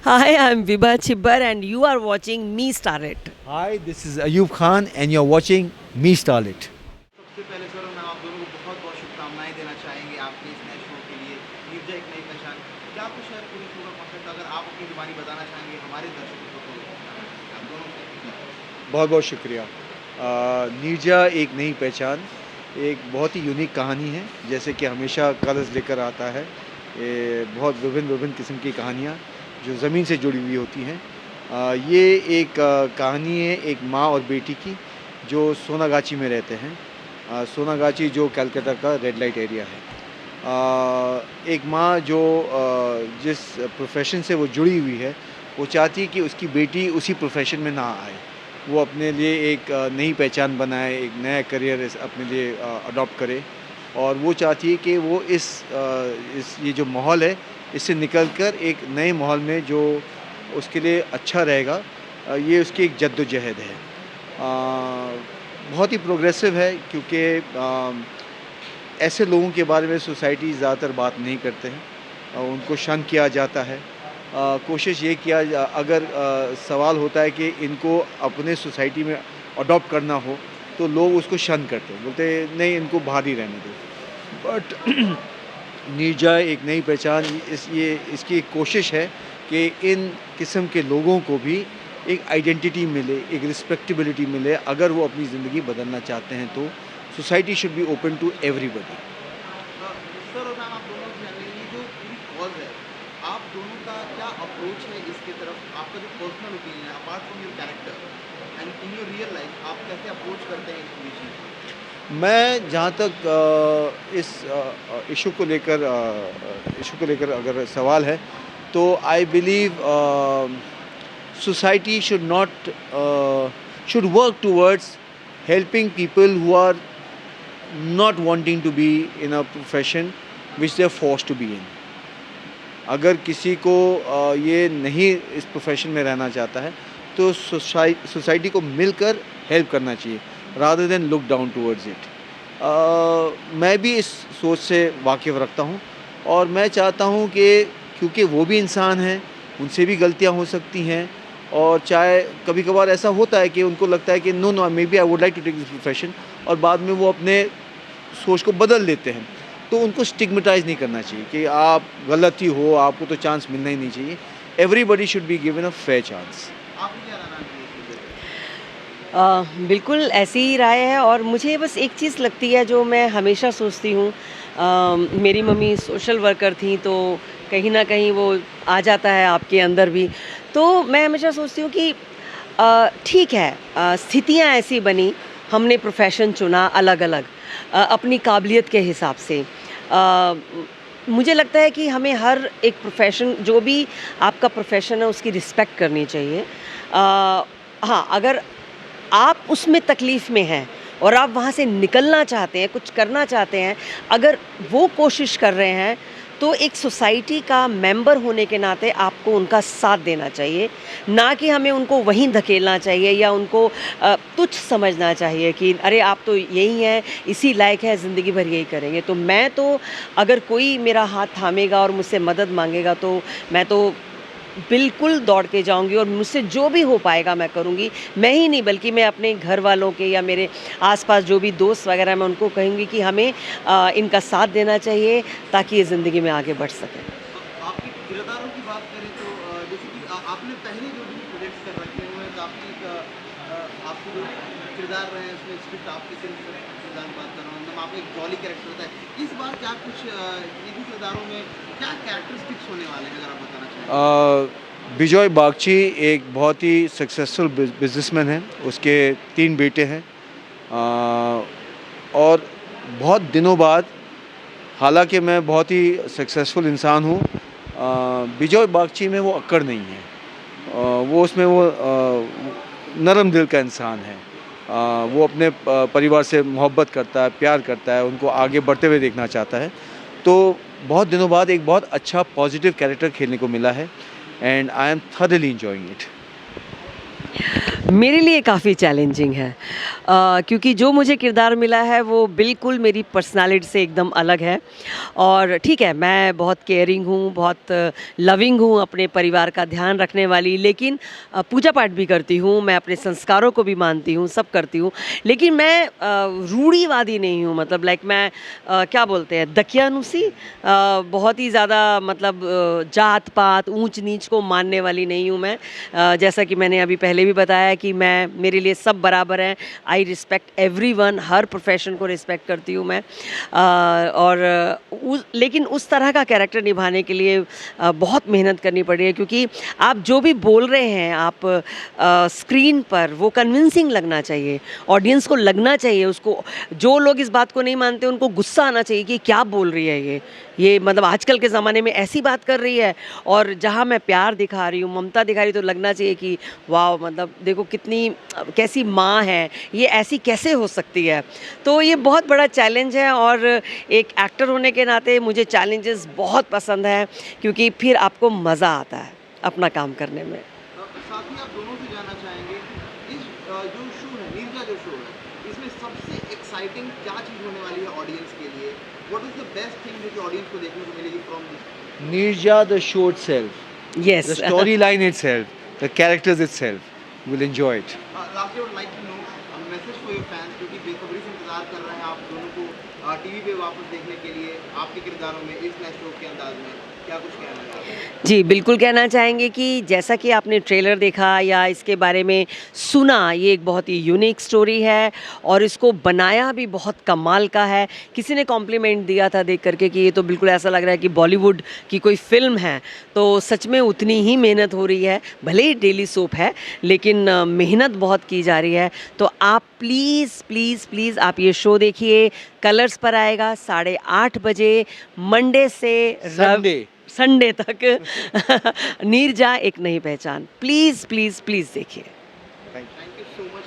Hi, I'm Vibha Chibbar and you are watching Me Star It. Hi, this is Ayub Khan and you're watching Me Starlet. सबसे पहले sir मैं आप दोनों को बहुत बहुत शुभकामनाएं देना चाहेंगे आपके इस नए शो के लिए नीरजा एक नई पहचान। क्या आपको शायद पूरे शो का कॉन्सेप्ट अगर आप अपनी जुबानी बताना चाहेंगे हमारे दर्शकों को तो आप दोनों से बहुत बहुत शुक्रिया। नीरजा एक नई पहचान एक बहुत ही यूनिक कहानी है, जैसे कि हमेशा कलर्स लेकर आता है। ये बहुत विभिन्न विभिन्न किस्म की कहानियाँ जो ज़मीन से जुड़ी हुई होती हैं। ये एक कहानी है एक माँ और बेटी की जो सोनागाची में रहते हैं। सोनागाची जो कलकत्ता का रेड लाइट एरिया है। एक माँ जो जिस प्रोफेशन से वो जुड़ी हुई है, वो चाहती है कि उसकी बेटी उसी प्रोफेशन में ना आए, वो अपने लिए एक नई पहचान बनाए, एक नया करियर अपने लिए अडॉप्ट करे। और वो चाहती है कि वो इस ये जो माहौल है इससे निकल कर एक नए माहौल में जो उसके लिए अच्छा रहेगा, ये उसकी एक जद्दोजहद है। बहुत ही प्रोग्रेसिव है क्योंकि ऐसे लोगों के बारे में सोसाइटी ज़्यादातर बात नहीं करते हैं, उनको शन किया जाता है। कोशिश ये किया अगर सवाल होता है कि इनको अपने सोसाइटी में अडॉप्ट करना हो तो लोग उसको शन करते हैं, बोलते हैं नहीं इनको बाहर ही रहने दो। बट नीरजा एक नई पहचान इसकी एक कोशिश है कि इन किस्म के लोगों को भी एक आइडेंटिटी मिले, एक रिस्पेक्टेबिलिटी मिले। अगर वो अपनी ज़िंदगी बदलना चाहते हैं तो society should be open to everybody. Sir और मैम आप दोनों से जानेंगे ये जो पूरी कॉज है आप दोनों का क्या अप्रोच है इसके तरफ, आपका जो पर्सनल ओपिनियन है apart from your character and in your real life आप कैसे अप्रोच करते हैं इस पूरी चीज़ को? मैं जहाँ तक इस इशू को लेकर अगर सवाल है तो I believe society should work towards helping people who are not wanting to be in a profession which they are forced to be in. अगर किसी को ये नहीं इस प्रोफेशन में रहना चाहता है तो सोसाइटी को मिलकर हेल्प करना चाहिए rather than look down towards it. मैं भी इस सोच से वाकिफ़ रखता हूँ और मैं चाहता हूँ कि क्योंकि वो भी इंसान हैं, उनसे भी गलतियाँ हो सकती हैं। और चाहे कभी कभार ऐसा होता है कि उनको लगता है कि no maybe I would like to take this profession, और बाद में वो अपने सोच को बदल लेते हैं, तो उनको स्टिग्मेटाइज नहीं करना चाहिए कि आप गलत ही हो, आपको तो चांस मिलना ही नहीं चाहिए। Everybody should be given a fair chance. आपकी क्या राय है? बिल्कुल ऐसी ही राय है और मुझे बस एक चीज़ लगती है जो मैं हमेशा सोचती हूँ। मेरी मम्मी सोशल वर्कर थी तो कहीं ना कहीं वो आ जाता है आपके अंदर भी। तो मैं हमेशा सोचती हूँ कि ठीक है, स्थितियाँ ऐसी बनी, हमने प्रोफेशन चुना अलग अलग अपनी काबिलियत के हिसाब से। मुझे लगता है कि हमें हर एक प्रोफेशन, जो भी आपका प्रोफेशन है उसकी रिस्पेक्ट करनी चाहिए। हाँ, अगर आप उसमें तकलीफ़ में हैं और आप वहाँ से निकलना चाहते हैं, कुछ करना चाहते हैं, अगर वो कोशिश कर रहे हैं तो एक सोसाइटी का मेंबर होने के नाते आपको उनका साथ देना चाहिए, ना कि हमें उनको वहीं धकेलना चाहिए या उनको तुच्छ समझना चाहिए कि अरे आप तो यही हैं, इसी लायक है, ज़िंदगी भर यही करेंगे। तो मैं तो अगर कोई मेरा हाथ थामेगा और मुझसे मदद मांगेगा तो मैं तो बिल्कुल दौड़ के जाऊंगी और मुझसे जो भी हो पाएगा मैं करूंगी। मैं ही नहीं बल्कि मैं अपने घर वालों के या मेरे आसपास जो भी दोस्त वगैरह मैं उनको कहूँगी कि हमें इनका साथ देना चाहिए ताकि ये ज़िंदगी में आगे बढ़ सकें। आपकी किरदारों की बात करें तो जैसे कि आपने पहले जो भी प्रोजेक्ट्स कर रखे हुए हैं काफ़ी आपके जो किरदार रहे हैं उसमें स्क्रिप्ट आपके किरदार की बात कर रहा हूँ, मतलब आप एक जॉली कैरेक्टर होता है। इस बार क्या कुछ इन्हीं किरदारों में क्या कैरेक्टरिस्टिक्स होने वाले हैं अगर आप बताना चाहें? बिजॉय बागची एक बहुत ही सक्सेसफुल बिजनेसमैन है, उसके 3 बेटे हैं। और बहुत दिनों बाद, हालांकि मैं बहुत ही सक्सेसफुल इंसान हूँ, बिजॉय बागची में वो अक्कड़ नहीं है। वो उसमें वो नरम दिल का इंसान है। वो अपने परिवार से मोहब्बत करता है, प्यार करता है, उनको आगे बढ़ते हुए देखना चाहता है। तो बहुत दिनों बाद एक बहुत अच्छा पॉजिटिव कैरेक्टर खेलने को मिला है and I am thoroughly enjoying it. मेरे लिए काफ़ी चैलेंजिंग है, क्योंकि जो मुझे किरदार मिला है वो बिल्कुल मेरी पर्सनालिटी से एकदम अलग है। और ठीक है, मैं बहुत केयरिंग हूँ, बहुत लविंग हूँ, अपने परिवार का ध्यान रखने वाली, लेकिन पूजा पाठ भी करती हूँ, मैं अपने संस्कारों को भी मानती हूँ, सब करती हूँ। लेकिन मैं रूढ़िवादी नहीं हूँ, मतलब लाइक मैं क्या बोलते हैं, दकियानुसी, बहुत ही ज़्यादा मतलब जात पात ऊंच नीच को मानने वाली नहीं हूँ मैं। जैसा कि मैंने अभी पहले भी बताया कि मैं, मेरे लिए सब बराबर हैं। I respect everyone, her profession को रिस्पेक्ट करती हूँ मैं। लेकिन उस तरह का कैरेक्टर निभाने के लिए बहुत मेहनत करनी पड़ी है, क्योंकि आप जो भी बोल रहे हैं आप स्क्रीन पर, वो कन्विंसिंग लगना चाहिए, ऑडियंस को लगना चाहिए, उसको, जो लोग इस बात को नहीं मानते उनको गुस्सा आना चाहिए कि क्या बोल रही है ये मतलब आजकल के ज़माने में ऐसी बात कर रही है। और जहाँ मैं प्यार दिखा रही हूँ, ममता दिखा रही हूँ, तो लगना चाहिए कि वाह, मतलब देखो कितनी कैसी माँ है, ये ऐसी कैसे हो सकती है। तो ये बहुत बड़ा चैलेंज है, और एक एक्टर होने के नाते मुझे चैलेंजेस बहुत पसंद हैं, क्योंकि फिर आपको मज़ा आता है अपना काम करने में। साथ ही आप दोनों से जानना चाहेंगे, इस जो शो है, नीरजा जो शो है, इसमें सबसे एक्साइटिंग क्या चीज़ होने वाली है ऑडियंस के लिए? What is the best thing जो कि ऑडियंस को देखने को मिलेगी from this? Nirja, the show itself, Yes. the storyline itself, the characters itself, you will enjoy it. Lastly would like to know message for your fans जो कि बेसब्री से इंतजार कर रहे हैं आप दोनों को टीवी पे वापस देखने के लिए, आपके किरदारों में इस नए शो के अंदाज में क्या कुछ कहना चाहते हैं? जी, बिल्कुल कहना चाहेंगे कि जैसा कि आपने ट्रेलर देखा या इसके बारे में सुना, ये एक बहुत ही यूनिक स्टोरी है, और इसको बनाया भी बहुत कमाल का है। किसी ने कॉम्प्लीमेंट दिया था देख करके कि ये तो बिल्कुल ऐसा लग रहा है कि बॉलीवुड की कोई फ़िल्म है। तो सच में उतनी ही मेहनत हो रही है, भले ही डेली सोप है, लेकिन मेहनत बहुत की जा रही है। तो आप प्लीज़ प्लीज़ प्लीज़ आप ये शो देखिए, कलर्स पर आएगा 8:30 बजे, मंडे से संडे तक। नीरजा एक नई पहचान, प्लीज़ प्लीज़ प्लीज़ देखिए। Thank you so much.